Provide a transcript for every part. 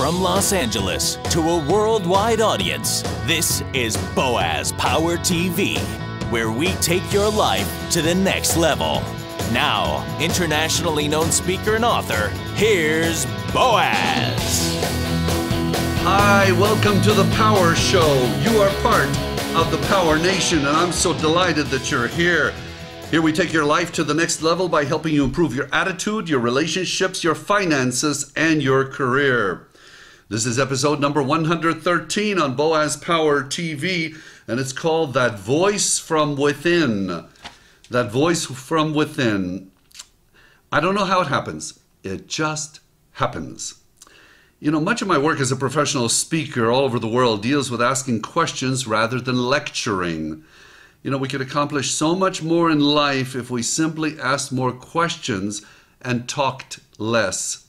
From Los Angeles to a worldwide audience, this is Boaz Power TV, where we take your life to the next level. Now, internationally known speaker and author, here's Boaz. Hi, welcome to the Power Show. You are part of the Power Nation, and I'm so delighted that you're here. Here we take your life to the next level by helping you improve your attitude, your relationships, your finances, and your career. This is episode number 113 on Boaz Power TV, and it's called That Voice from Within. That Voice from Within. I don't know how it happens. It just happens. You know, much of my work as a professional speaker all over the world deals with asking questions rather than lecturing. You know, we could accomplish so much more in life if we simply asked more questions and talked less.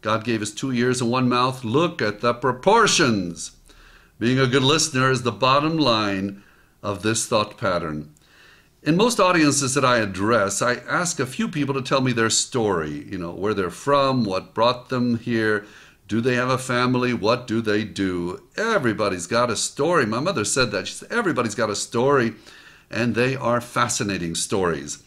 God gave us 2 ears and 1 mouth. Look at the proportions. Being a good listener is the bottom line of this thought pattern. In most audiences that I address, I ask a few people to tell me their story. You know, where they're from, what brought them here. Do they have a family? What do they do? Everybody's got a story. My mother said that. She said, everybody's got a story. And they are fascinating stories.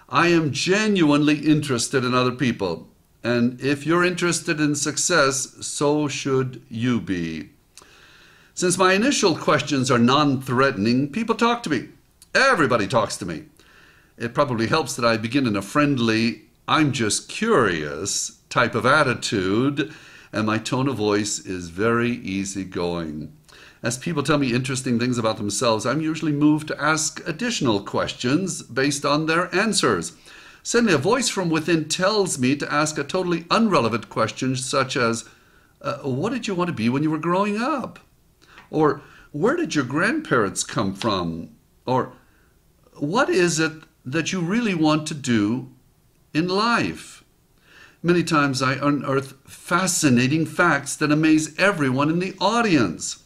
I am genuinely interested in other people. And if you're interested in success, so should you be. Since my initial questions are non-threatening, people talk to me. Everybody talks to me. It probably helps that I begin in a friendly, I'm just curious type of attitude, and my tone of voice is very easygoing. As people tell me interesting things about themselves, I'm usually moved to ask additional questions based on their answers. Suddenly, a voice from within tells me to ask a totally irrelevant question such as, what did you want to be when you were growing up? Or, where did your grandparents come from? Or, what is it that you really want to do in life? Many times I unearth fascinating facts that amaze everyone in the audience.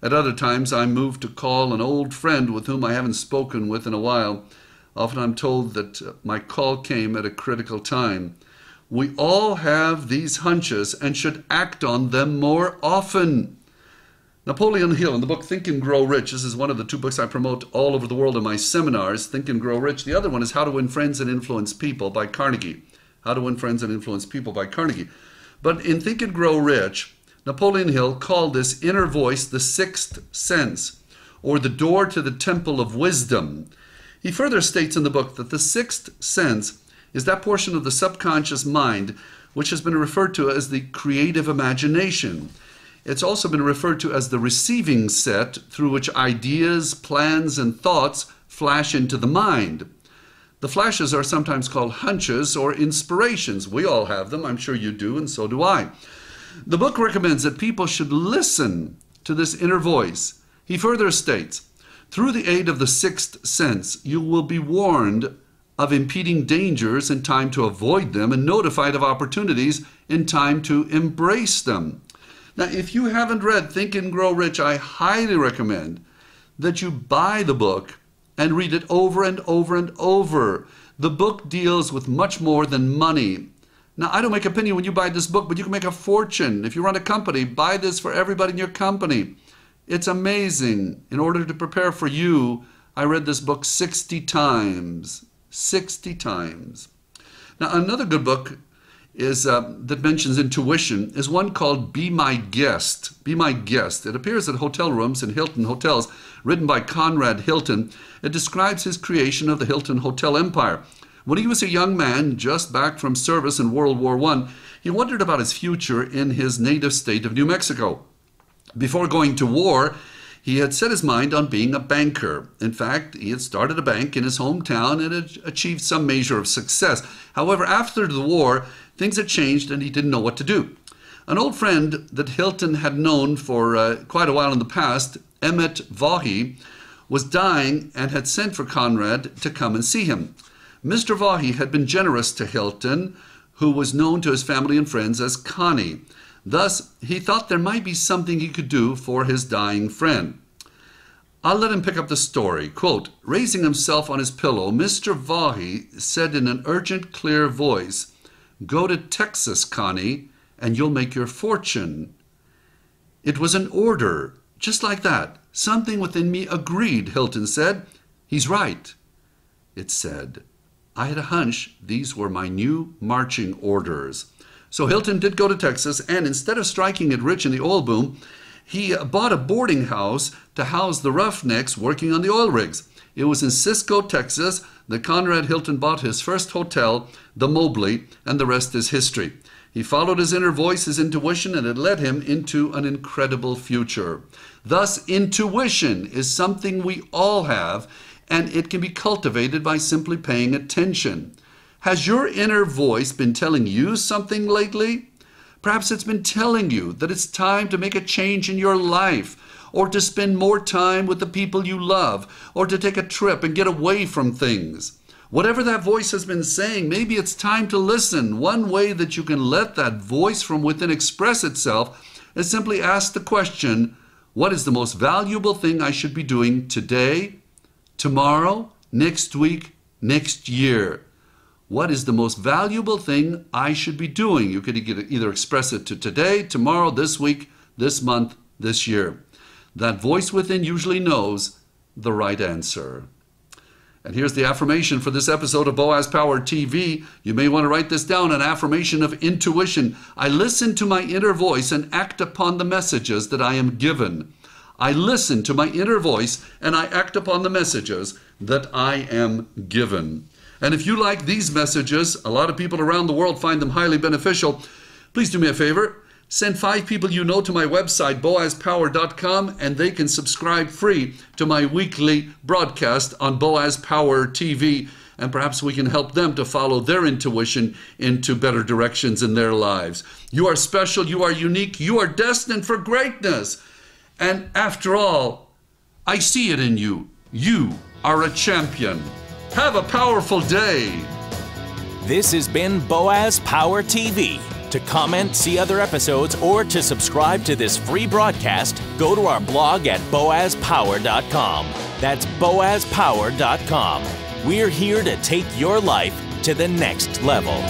At other times, I'm moved to call an old friend with whom I haven't spoken with in a while. Often I'm told that my call came at a critical time. We all have these hunches and should act on them more often. Napoleon Hill, in the book Think and Grow Rich, this is one of the 2 books I promote all over the world in my seminars, Think and Grow Rich. The other one is How to Win Friends and Influence People by Carnegie. How to Win Friends and Influence People by Carnegie. But in Think and Grow Rich, Napoleon Hill called this inner voice the sixth sense, or the door to the temple of wisdom. He further states in the book that the sixth sense is that portion of the subconscious mind which has been referred to as the creative imagination. It's also been referred to as the receiving set through which ideas, plans, and thoughts flash into the mind. The flashes are sometimes called hunches or inspirations. We all have them. I'm sure you do, and so do I. The book recommends that people should listen to this inner voice. He further states, through the aid of the sixth sense, you will be warned of impeding dangers in time to avoid them and notified of opportunities in time to embrace them. Now, if you haven't read Think and Grow Rich, I highly recommend that you buy the book and read it over and over and over. The book deals with much more than money. Now, I don't make a penny when you buy this book, but you can make a fortune. If you run a company, buy this for everybody in your company. It's amazing. In order to prepare for you, I read this book 60 times. 60 times. Now, another good book is that mentions intuition is one called Be My Guest. Be My Guest. It appears at hotel rooms in Hilton hotels, written by Conrad Hilton. It describes his creation of the Hilton Hotel Empire. When he was a young man, just back from service in World War I, he wondered about his future in his native state of New Mexico. Before going to war, he had set his mind on being a banker. In fact, he had started a bank in his hometown and had achieved some measure of success. However, after the war, things had changed and he didn't know what to do. An old friend that Hilton had known for quite a while in the past, Emmett Vaughey, was dying and had sent for Conrad to come and see him. Mr. Vaughey had been generous to Hilton, who was known to his family and friends as Connie. Thus, he thought there might be something he could do for his dying friend. I'll let him pick up the story. Quote, raising himself on his pillow, Mr. Vaughey said in an urgent, clear voice, "Go to Texas, Connie, and you'll make your fortune." It was an order, just like that. Something within me agreed, Hilton said. He's right. It said, I had a hunch these were my new marching orders. So Hilton did go to Texas, and instead of striking it rich in the oil boom, he bought a boarding house to house the roughnecks working on the oil rigs. It was in Cisco, Texas, that Conrad Hilton bought his first hotel, the Mobley, and the rest is history. He followed his inner voice, his intuition, and it led him into an incredible future. Thus, intuition is something we all have, and it can be cultivated by simply paying attention. Has your inner voice been telling you something lately? Perhaps it's been telling you that it's time to make a change in your life, or to spend more time with the people you love, or to take a trip and get away from things. Whatever that voice has been saying, maybe it's time to listen. One way that you can let that voice from within express itself is simply ask the question, what is the most valuable thing I should be doing today, tomorrow, next week, next year? What is the most valuable thing I should be doing? You could either express it to today, tomorrow, this week, this month, this year. That voice within usually knows the right answer. And here's the affirmation for this episode of Boaz Power TV. You may want to write this down, an affirmation of intuition. I listen to my inner voice and act upon the messages that I am given. I listen to my inner voice and I act upon the messages that I am given. And if you like these messages, a lot of people around the world find them highly beneficial. Please do me a favor. Send 5 people you know to my website, boazpower.com, and they can subscribe free to my weekly broadcast on Boaz Power TV. And perhaps we can help them to follow their intuition into better directions in their lives. You are special. You are unique. You are destined for greatness. And after all, I see it in you. You are a champion. Have a powerful day. This has been Boaz Power TV. To comment, see other episodes, or to subscribe to this free broadcast, go to our blog at boazpower.com. That's boazpower.com. We're here to take your life to the next level.